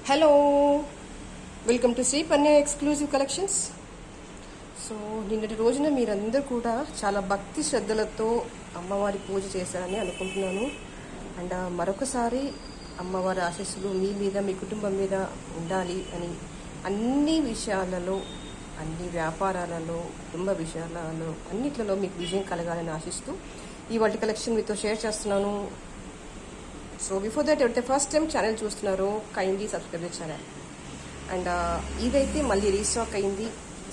Hello, welcome to Sri Panya exclusive collections. So నిన్నటి రోజున మీరందరూ కూడా చాలా భక్తి శ్రద్ధలతో అమ్మవారి పూజ చేశారని అనుకుంటున్నాను. అండ్ మరొకసారి అమ్మవారి ఆశీస్సులు మీ మీద, మీ కుటుంబం మీద ఉండాలి అని అన్ని విషయాలలో, అన్ని వ్యాపారాలలో, కుటుంబ విషయాలలో అన్నిట్లలో మీకు విజయం కలగాలని ఆశిస్తూ ఇవాళ కలెక్షన్ మీతో షేర్ చేస్తున్నాను. సో బిఫోర్ దట్ ఎవరైతే ఫస్ట్ టైం ఛానల్ చూస్తున్నారో kindly subscribe the channel. And ఇదైతే మళ్ళీ రీస్టాక్ అయింది.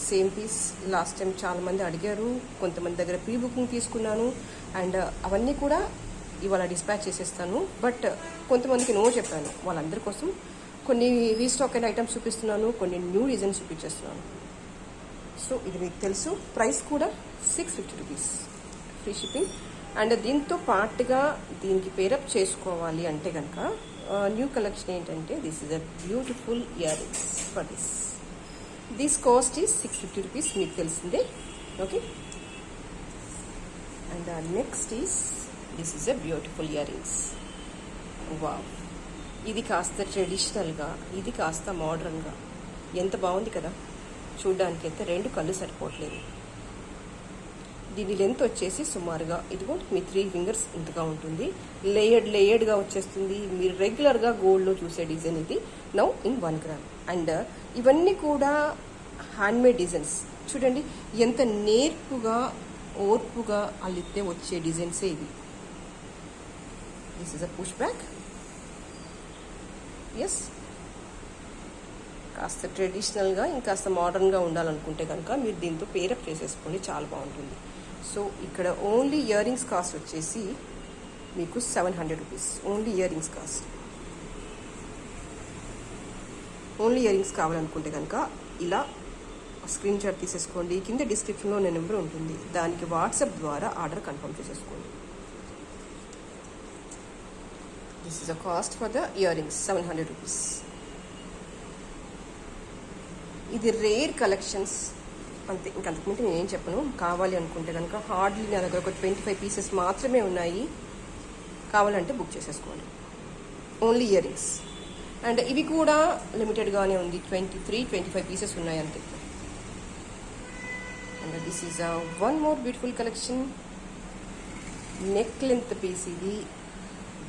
సేమ్ పీస్ లాస్ట్ టైం చాలామంది అడిగారు, కొంతమంది దగ్గర ప్రీ బుకింగ్ తీసుకున్నాను. అండ్ అవన్నీ కూడా ఇవాళ డిస్పాచ్ చేసేస్తాను. బట్ కొంతమందికి నో చెప్పాను, వాళ్ళందరి కోసం కొన్ని రీస్టాక్ అయిన ఐటమ్స్ చూపిస్తున్నాను, కొన్ని న్యూ డిజైన్స్ చూపించేస్తున్నాను. సో ఇది మీకు తెలుసు, ప్రైస్ కూడా 650 రూపీస్, ఫ్రీ షిప్పింగ్. అండ్ దీంతో పాటుగా దీనికి పేరప్ చేసుకోవాలి అంటే కనుక న్యూ కలెక్షన్ ఏంటంటే this is a beautiful ear rings for this cost is 650 rupees, మీకు తెలిసిందే. Okay, and next is this is a beautiful ear rings. Wow, ఇది కాస్త ట్రెడిషనల్గా, ఇది కాస్త మోడర్న్గా, ఎంత బాగుంది కదా చూడ్డానికి. అయితే రెండు కళ్ళు సరిపోవట్లేదు. దీని లెంత్ వచ్చేసి సుమారుగా ఇదిగో మీ 3 ఫింగర్స్ ఇంతగా ఉంటుంది. లేయర్డ్గా వచ్చేస్తుంది. మీరు రెగ్యులర్గా గోల్డ్లో చూసే డిజైన్ ఇది. Now in 1 gram. అండ్ ఇవన్నీ కూడా హ్యాండ్మేడ్ డిజైన్స్. చూడండి ఎంత నేర్పుగా, ఓర్పుగా అల్లితే వచ్చే డిజైన్సే ఇవి. This is a push back. Yes, కాస్త ట్రెడిషనల్గా ఇంకాస్త మోడర్న్గా ఉండాలనుకుంటే కనుక మీరు దీంతో పేరప్ చేసేసుకోండి, చాలా బాగుంటుంది. సో ఇక్కడ ఓన్లీ ఇయర్ రింగ్స్ కాస్ట్ వచ్చేసి మీకు 700 rupees. Only ear rings cost. Only ear rings కావాలనుకుంటే కనుక ఇలా స్క్రీన్ షాట్ తీసేసుకోండి. కింద డిస్క్రిప్షన్లో నా నెంబర్ ఉంటుంది, దానికి వాట్సాప్ ద్వారా ఆర్డర్ కన్ఫర్మ్ చేసేసుకోండి. This is a cost for the ear rings, 700 rupees. ఇది రేర్ కలెక్షన్స్ అంతే, ఇంకా అంతకుముందు నేనేం చెప్పను. కావాలి అనుకుంటే కనుక హార్డ్లీ నా దగ్గర ఒక 25 పీసెస్ మాత్రమే ఉన్నాయి. కావాలంటే బుక్ చేసేసుకోండి. Only ear rings. అండ్ ఇవి కూడా లిమిటెడ్గానే ఉంది, 23-25 పీసెస్ ఉన్నాయి అంతే. And this is one more beautiful collection. Neck length piece ఇది,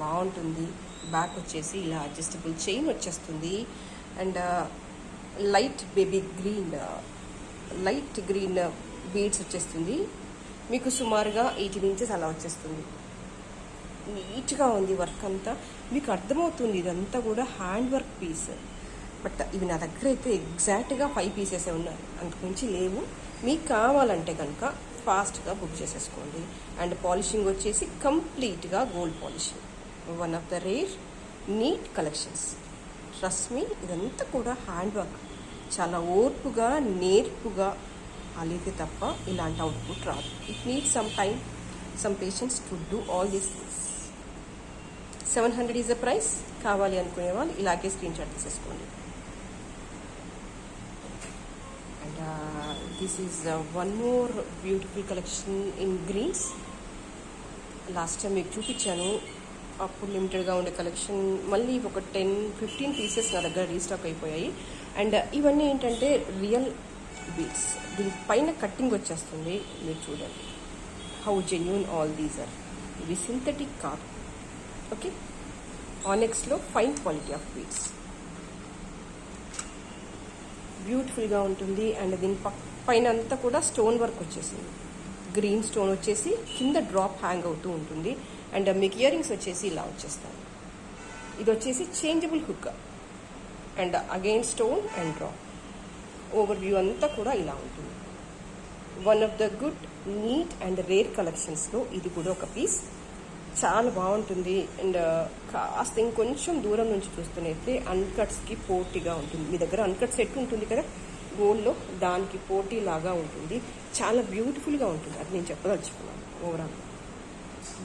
బాగుంటుంది. బ్యాక్ వచ్చేసి ఇలా అడ్జస్టబుల్ చైన్ వచ్చేస్తుంది. అండ్ లైట్ గ్రీన్ బీడ్స్ వచ్చేస్తుంది. మీకు సుమారుగా 18 ఇంచెస్ అలా వచ్చేస్తుంది. నీట్గా ఉంది వర్క్ అంతా, మీకు అర్థమవుతుంది ఇదంతా కూడా హ్యాండ్ వర్క్ పీస్. బట్ ఇవి నా దగ్గర అయితే ఎగ్జాక్ట్గా 5 పీసెసే ఉన్నాయి, అంతకుమించి లేవు. మీకు కావాలంటే కనుక ఫాస్ట్గా బుక్ చేసేసుకోండి. అండ్ పాలిషింగ్ వచ్చేసి కంప్లీట్గా gold polishing. One of the rare neat collections. Trust me, ఇదంతా కూడా హ్యాండ్ వర్క్. చాలా ఓర్పుగా, నేర్పుగా అలితే తప్ప ఇలాంటి అవుట్పుట్ రాదు. It needs some time, some patience to do all these things. 700 is the price. కావాలి అనుకునే వాళ్ళు ఇలాగే స్క్రీన్ షాట్ తీసేసుకోండి. And this is one more beautiful collection in greens. Last time మీకు చూపించాను, అప్పుడు లిమిటెడ్గా ఉండే కలెక్షన్. మళ్ళీ ఒక 10-15 పీసెస్ నా దగ్గర రీస్టాక్ అయిపోయాయి. అండ్ ఇవన్నీ ఏంటంటే రియల్ బీడ్స్. దీనిపైన కట్టింగ్ వచ్చేస్తుంది, మీరు చూడండి how genuine all these are. ఇవి సింథటిక్ కాదు. ఓకే, ఆనెక్స్లో ఫైన్ క్వాలిటీ ఆఫ్ బీడ్స్, బ్యూటిఫుల్గా ఉంటుంది. అండ్ దీని పైన అంతా కూడా స్టోన్ వర్క్ వచ్చేసింది. గ్రీన్ స్టోన్ వచ్చేసి కింద డ్రాప్ హ్యాంగ్ అవుతూ ఉంటుంది. అండ్ మీకు ఇయర్ రింగ్స్ వచ్చేసి ఇలా వచ్చేస్తాయి. ఇది వచ్చేసి changeable hook and again stone and drop. Over view అంతా కూడా ఇలా ఉంటుంది. One of the good neat and rare కలెక్షన్స్లో ఇది కూడా ఒక పీస్. చాలా బాగుంటుంది. అండ్ కాస్త ఇంకొంచెం దూరం నుంచి చూస్తున్నైతే అన్కట్స్కి పోటీగా ఉంటుంది. మీ దగ్గర అన్కట్ సెట్ ఉంటుంది కదా గోల్డ్లో, దానికి పోటీ లాగా ఉంటుంది. చాలా బ్యూటిఫుల్గా ఉంటుంది, అది నేను చెప్పదలుచుకున్నాను. ఓవరాల్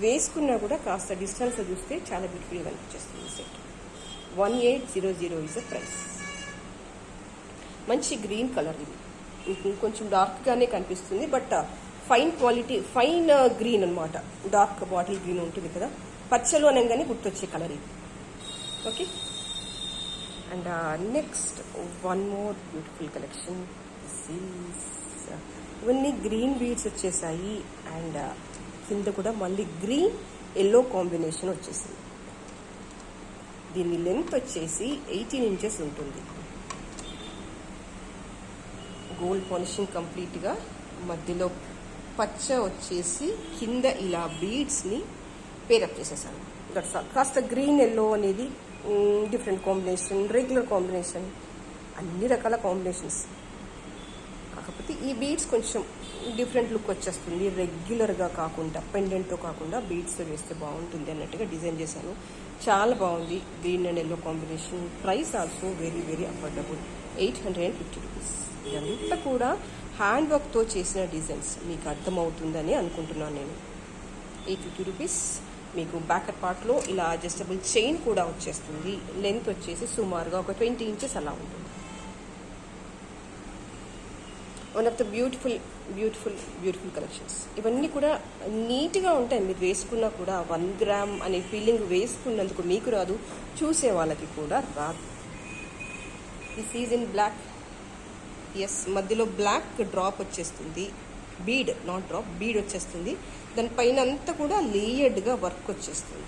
వేసుకున్నా కూడా కాస్త డిస్టెన్స్లో చూస్తే చాలా బ్యూటిఫుల్గా అనిపించేస్తుంది సెట్. 1800 is the price. మంచి గ్రీన్ కలర్ ఇది, కొంచెం డార్క్గానే కనిపిస్తుంది. But fine quality, fine green అనమాట. డార్క్ బాటిల్ గ్రీన్ ఉంటుంది కదా, పచ్చలు అనగానే గుర్తొచ్చే కలర్ ఇది. Okay, and next one more beautiful collection. ఇవన్నీ గ్రీన్ బీడ్స్ వచ్చేసాయి అండ్ కింద కూడా మళ్ళీ గ్రీన్ ఎల్లో కాంబినేషన్ వచ్చేసింది. దీని లెంత్ వచ్చేసి 18 ఇంచెస్ ఉంటుంది. గోల్డ్ పాలిషింగ్ కంప్లీట్గా, మధ్యలో పచ్చ వచ్చేసి కింద ఇలా బీడ్స్ని పేరప్ చేసేసాను. కాస్త గ్రీన్ ఎల్లో అనేది డిఫరెంట్ కాంబినేషన్, రెగ్యులర్ కాంబినేషన్, అన్ని రకాల కాంబినేషన్స్. కాకపోతే ఈ బీడ్స్ కొంచెం డిఫరెంట్ లుక్ వచ్చేస్తుంది. రెగ్యులర్గా కాకుండా, పెండెంట్తో కాకుండా బీడ్స్తో వేస్తే బాగుంటుంది అన్నట్టుగా డిజైన్ చేశాను. చాలా బాగుంది green and yellow combination. Price also very very affordable, 850 rupees. ఇదంతా కూడా హ్యాండ్ వర్క్తో చేసిన డిజైన్స్, మీకు అర్థమవుతుందని అనుకుంటున్నాను నేను. 850 రూపీస్. మీకు బ్యాక్ పార్ట్లో ఇలా అడ్జస్టబుల్ చైన్ కూడా వచ్చేస్తుంది. లెంత్ వచ్చేసి సుమారుగా ఒక 20 ఇంచెస్ అలా ఉంటుంది. One of the beautiful beautiful beautiful collections. ఇవన్నీ కూడా నీట్గా ఉంటాయి. మీరు వేసుకున్నా కూడా 1 గ్రామ్ అనే ఫీలింగ్ వేసుకున్నందుకు మీకు రాదు, చూసే వాళ్ళకి కూడా రాదు. This is in black. Yes, మధ్యలో బ్లాక్ డ్రాప్ వచ్చేస్తుంది. బీడ్, నాట్ డ్రాప్, బీడ్ వచ్చేస్తుంది. దానిపైన అంతా కూడా లేయర్డ్గా వర్క్ వచ్చేస్తుంది.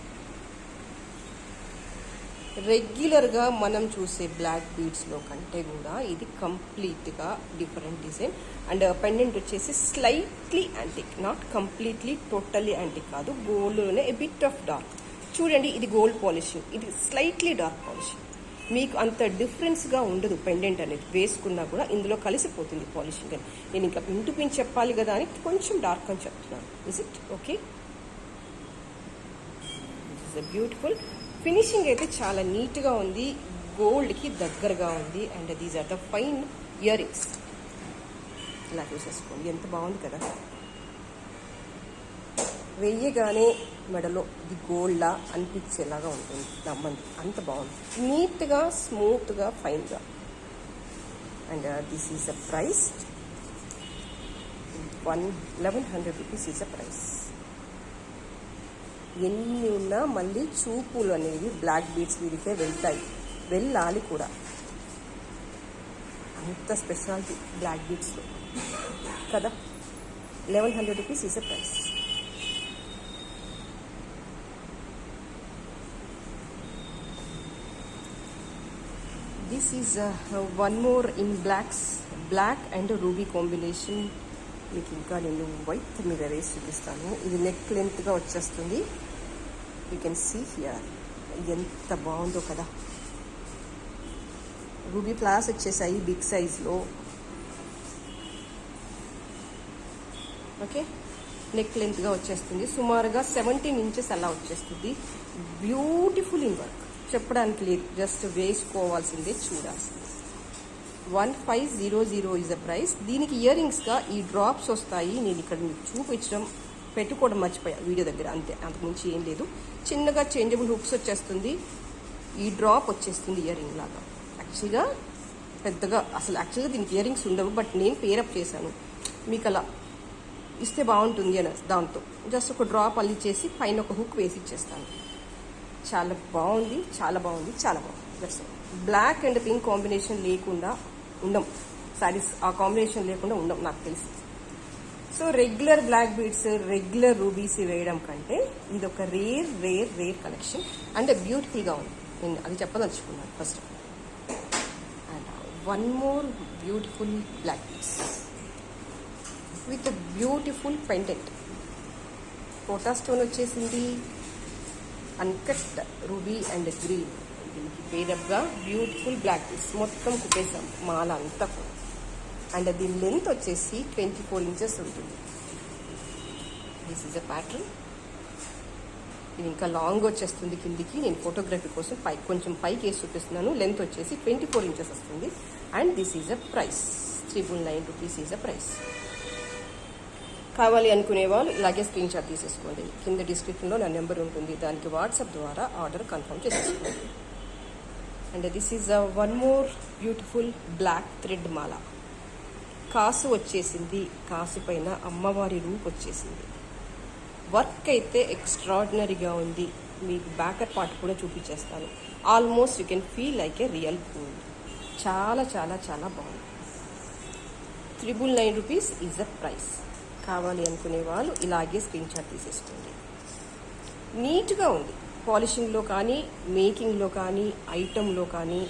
రెగ్యులర్గా మనం చూసే బ్లాక్ బీడ్స్లో కంటే కూడా ఇది కంప్లీట్గా డిఫరెంట్ డిజైన్. అండ్ పెండెంట్ వచ్చేసి slightly antique, not completely totally antique కాదు. గోల్డ్లోనే ఎ బిట్ ఆఫ్ డార్క్. చూడండి, ఇది గోల్డ్ పాలిషింగ్, ఇది స్లైట్లీ డార్క్ పాలిషింగ్. మీకు అంత డిఫరెన్స్గా ఉండదు. పెండెంట్ అనేది వేసుకున్నా కూడా ఇందులో కలిసిపోతుంది పాలిషింగ్ అని. నేను ఇంకా పిన్ టు పిన్ చెప్పాలి కదా అని కొంచెం డార్క్ అని చెప్తున్నాను. Is it okay? This is a beautiful finishing. అయితే చాలా నీట్గా ఉంది, గోల్డ్కి దగ్గరగా ఉంది. And these are the fine earrings. ఇలా చూసేసుకోండి, ఎంత బాగుంది కదా. వెయ్యగానే మెడలో ఇది గోల్డ్లా అనిపించేలాగా ఉంటుంది. నమ్మండి, అంత బాగుంది. నీట్గా, స్మూత్గా, ఫైన్గా. And this is a price 1100 rupees is a price. ఎన్ని ఉన్నా మళ్ళీ చూపులు అనేవి బ్లాక్ బీడ్స్ వీడికే వెళ్తాయి, వెళ్ళాలి కూడా. అంత స్పెషాలిటీ బ్లాక్ బీడ్స్లో కదా. 1100 rupees is a price. This is one more in blacks, black and ruby combination. మీకు ఇంకా నేను వైట్ మీద వేసి చూపిస్తాను. ఇది నెక్ లెంత్గా వచ్చేస్తుంది. యూ కెన్ సీ హియర్, ఎంత బాగుందో కదా. రూబీ ఫ్లవర్స్ వచ్చేసాయి బిగ్ సైజ్లో. ఓకే, నెక్ లెంత్గా వచ్చేస్తుంది. సుమారుగా 17 ఇంచెస్ అలా వచ్చేస్తుంది. బ్యూటిఫుల్ ఇన్ వర్క్, చెప్పడానికి లేదు, జస్ట్ వేసుకోవాల్సిందే, చూడాల్సిందే. 1500 ఈజ్ ద ప్రైస్. దీనికి ఇయర్ రింగ్స్గా ఈ డ్రాప్స్ వస్తాయి. నేను ఇక్కడ మీకు చూపించడం, పెట్టుకోవడం మర్చిపోయా వీడియో దగ్గర, అంతే, అంతకుమించి ఏం లేదు. చిన్నగా చేంజబుల్ హుక్స్ వచ్చేస్తుంది. ఈ డ్రాప్ వచ్చేస్తుంది ఇయర్ రింగ్ లాగా. యాక్చువల్గా పెద్దగా అసలు యాక్చువల్గా దీనికి ఇయర్ రింగ్స్ ఉండవు, బట్ నేను పేరప్ చేశాను. మీకు అలా ఇస్తే బాగుంటుంది అని దాంతో జస్ట్ ఒక డ్రాప్ అల్లిచ్చేసి పైన ఒక హుక్ వేసి ఇచ్చేస్తాను. చాలా బాగుంది, చాలా బాగుంది, చాలా బాగుంది. That's black and pink combination లేకుండా ఉండం శారీస్, ఆ కాంబినేషన్ లేకుండా ఉండం నాకు తెలిసి. So regular black beads, regular rubies వేయడం కంటే ఇది ఒక రేర్ రేర్ రేర్ కలెక్షన్. అంటే బ్యూటిఫుల్గా ఉంది, నేను అది చెప్పదలుచుకున్నాను first. And one more beautiful black beads with beautiful pendant. Kota stone వచ్చేసింది. అన్కట్ రూబీ అండ్ గ్రీన్, దీనికి పేరప్గా బ్యూటిఫుల్ బ్లాక్ పీస్ మొత్తం కుట్టేసాం మాల అంతా కూడా. అండ్ దీని లెంత్ వచ్చేసి 24 ఇంచెస్ ఉంటుంది. This is a pattern. ఇది ఇంకా లాంగ్ వచ్చేస్తుంది కిందికి. నేను ఫోటోగ్రఫీ కోసం కొంచెం పైకి వేసి చూపిస్తున్నాను. లెంత్ వచ్చేసి 24 ఇంచెస్ వస్తుంది. And this is a price 399 rupees is a price. కావాలి అనుకునే వాళ్ళు ఇలాగే స్క్రీన్ షాట్ తీసేసుకోండి. కింద డిస్క్రిప్షన్లో నా నెంబర్ ఉంటుంది, దానికి వాట్సాప్ ద్వారా ఆర్డర్ కన్ఫర్మ్ చేసేసుకోండి. And this is one more beautiful black thread మాల. కాసు వచ్చేసింది, కాసు పైన అమ్మవారి రూప్ వచ్చేసింది. వర్క్ అయితే ఎక్స్ట్రాడినరీగా ఉంది. మీకు బ్యాకర్ పార్ట్ కూడా చూపించేస్తాను. Almost you can feel like A real gold. చాలా చాలా చాలా బాగుంది. 999 రూపీస్ ఈజ్ ద ప్రైస్. కావాలి అనుకునే వాళ్ళు ఇలాగే స్క్రీన్ షాట్ తీసేసుకోండి. నీట్గా ఉంది, పాలిషింగ్లో కానీ, మేకింగ్లో కానీ, ఐటంలో కానీ.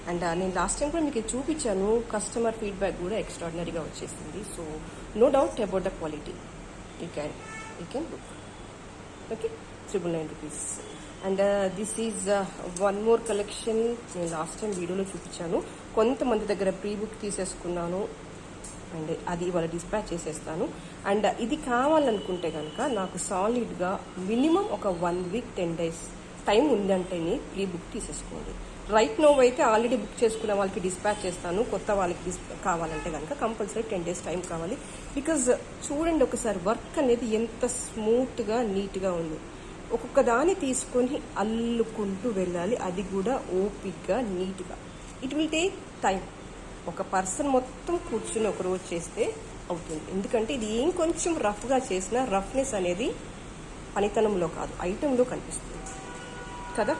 అండ్ నేను లాస్ట్ టైం కూడా మీకు చూపించాను, కస్టమర్ ఫీడ్బ్యాక్ కూడా ఎక్స్ట్రాడినరీగా వచ్చేసింది. So no doubt about the quality. You can book. Okay, 999 rupees. And this is one more collection. నేను లాస్ట్ టైం వీడియోలో చూపించాను. కొంతమంది దగ్గర ప్రీ బుక్ తీసేసుకున్నాను అండ్ అది ఇవాళ డిస్పాచ్ చేసేస్తాను. అండ్ ఇది కావాలనుకుంటే కనుక నాకు సాలిడ్గా మినిమం ఒక 1 వీక్ 10 days టైం ఉందంటేనే ప్రీ బుక్ తీసేసుకోండి. రైట్ నో అయితే ఆల్రెడీ బుక్ చేసుకున్న వాళ్ళకి డిస్పాచ్ చేస్తాను. కొత్త వాళ్ళకి కావాలంటే కనుక కంపల్సరీ 10 days టైం కావాలి. బికాజ్ చూడండి ఒకసారి వర్క్ అనేది ఎంత స్మూత్గా నీట్గా ఉంది. ఒక్కొక్క దాన్ని తీసుకొని అల్లుకుంటూ వెళ్ళాలి, అది కూడా ఓపిక్గా నీట్గా. It will take time. ఒక పర్సన్ మొత్తం కూర్చుని ఒక రోజు చేస్తే అవుతుంది. ఎందుకంటే ఇది ఏం కొంచెం రఫ్గా చేసినా రఫ్నెస్ అనేది పనితనంలో కాదు, ఐటెంలో కనిపిస్తుంది కదా.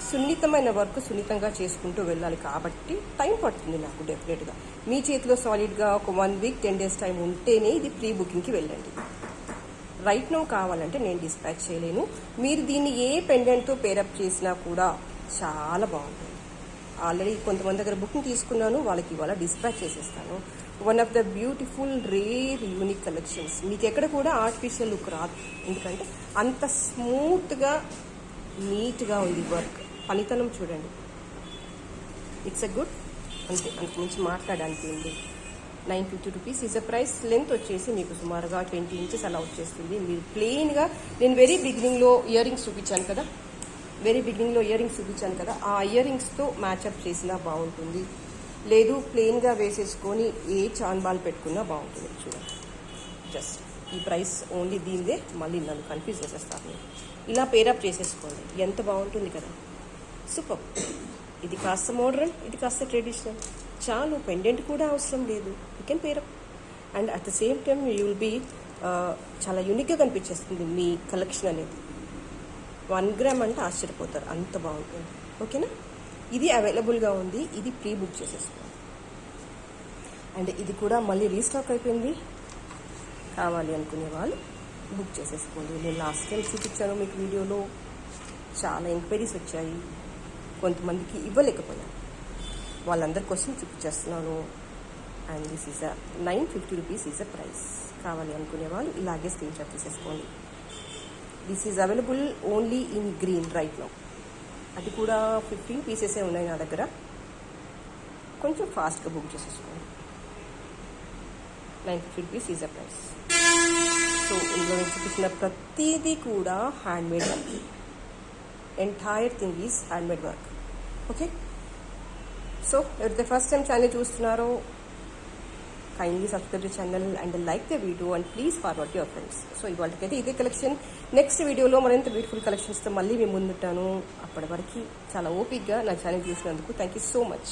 సున్నితమైన వర్క్ సున్నితంగా చేసుకుంటూ వెళ్ళాలి కాబట్టి టైం పడుతుంది నాకు డెఫినెట్గా. మీ చేతిలో సాలిడ్గా ఒక 1 వీక్ 10 days టైం ఉంటేనే ఇది ప్రీ బుకింగ్కి వెళ్ళండి. రైట్ నో కావాలంటే నేను డిస్పాచ్ చేయలేను. మీరు దీన్ని ఏ పెండెంట్తో పేరప్ చేసినా కూడా చాలా బాగుంటుంది. ఆల్రెడీ కొంతమంది దగ్గర బుకింగ్ తీసుకున్నాను, వాళ్ళకి ఇవాళ డిస్పాచ్ చేసేస్తాను. One of the beautiful rare unique collections. మీకు ఎక్కడ కూడా ఆర్టిఫిషియల్ లుక్ రాదు, ఎందుకంటే అంత స్మూత్గా నీట్గా ఉంది వర్క్. పనితనం చూడండి, ఇట్స్ ఎ గుడ్. అంతే, అంతకుమించి మాట్లాడడానికి ఉంది. 950 rupees is a price. Length వచ్చేసి మీకు సుమారుగా 20 inches అలా వచ్చేస్తుంది. మీరు ప్లెయిన్గా, నేను వెరీ బిగినింగ్లో ఇయర్ రింగ్స్ చూపించాను కదా, ఆ ఇయర్ రింగ్స్తో మ్యాచప్ చేసినా బాగుంటుంది. లేదు ప్లెయిన్గా వేసేసుకొని ఏ చాన్బాల్ పెట్టుకున్నా బాగుంటుంది. చూడండి, జస్ట్ ఈ ప్రైస్ ఓన్లీ దీనిదే. మళ్ళీ నన్ను కన్ఫ్యూజ్ చేసేస్తాను. ఇలా పేరప్ చేసేసుకోండి, ఎంత బాగుంటుంది కదా. సూపర్. ఇది కాస్త మోడర్న్, ఇది కాస్త ట్రెడిషనల్. చాలు, పెండెంట్ కూడా అవసరం లేదు. You can pair up. And at the same time you will be చాలా యూనిక్గా కనిపించేస్తుంది మీ కలెక్షన్ అనేది. 1 gram అంటే ఆశ్చర్యపోతారు, అంత బాగుంటుంది. ఓకేనా, ఇది అవైలబుల్గా ఉంది. ఇది ప్రీ బుక్ చేసేసుకోండి. అండ్ ఇది కూడా మళ్ళీ రీస్టాక్ అయిపోయింది. కావాలి అనుకునే వాళ్ళు బుక్ చేసేసుకోండి. నేను లాస్ట్ టైం చూపించాను మీకు వీడియోలో, చాలా ఎంక్వైరీస్ వచ్చాయి. కొంతమందికి ఇవ్వలేకపోయాను, వాళ్ళందరి కోసం చూపించేస్తున్నాను. And this is 950 rupees is a price. కావాలి అనుకునే వాళ్ళు ఇలాగే స్క్రీన్ షాట్ తీసేసుకోండి. This is available only in green right now. అది కూడా 15 pieces ఉన్నాయి నా దగ్గర. కొంచెం ఫాస్ట్గా బుక్ చేసేసుకోండి. 950 rupees is a price. So ఇందులో నేను చూపించిన ప్రతిదీ కూడా handmade work. Entire thing is handmade work. Okay, so ఎవరైతే ఫస్ట్ టైం ఛానల్ చూస్తున్నారో kindly subscribe the channel and like the video and please forward to your friends. So ఇవాళకైతే ఇదే collection. Next వీడియోలో మరింత బ్యూటిఫుల్ కలెక్షన్స్తో మళ్ళీ మేము ముందుంటాను. అప్పటి వరకు చాలా ఓపిక్గా నా ఛానల్ చూసినందుకు థ్యాంక్ యూ సో మచ్.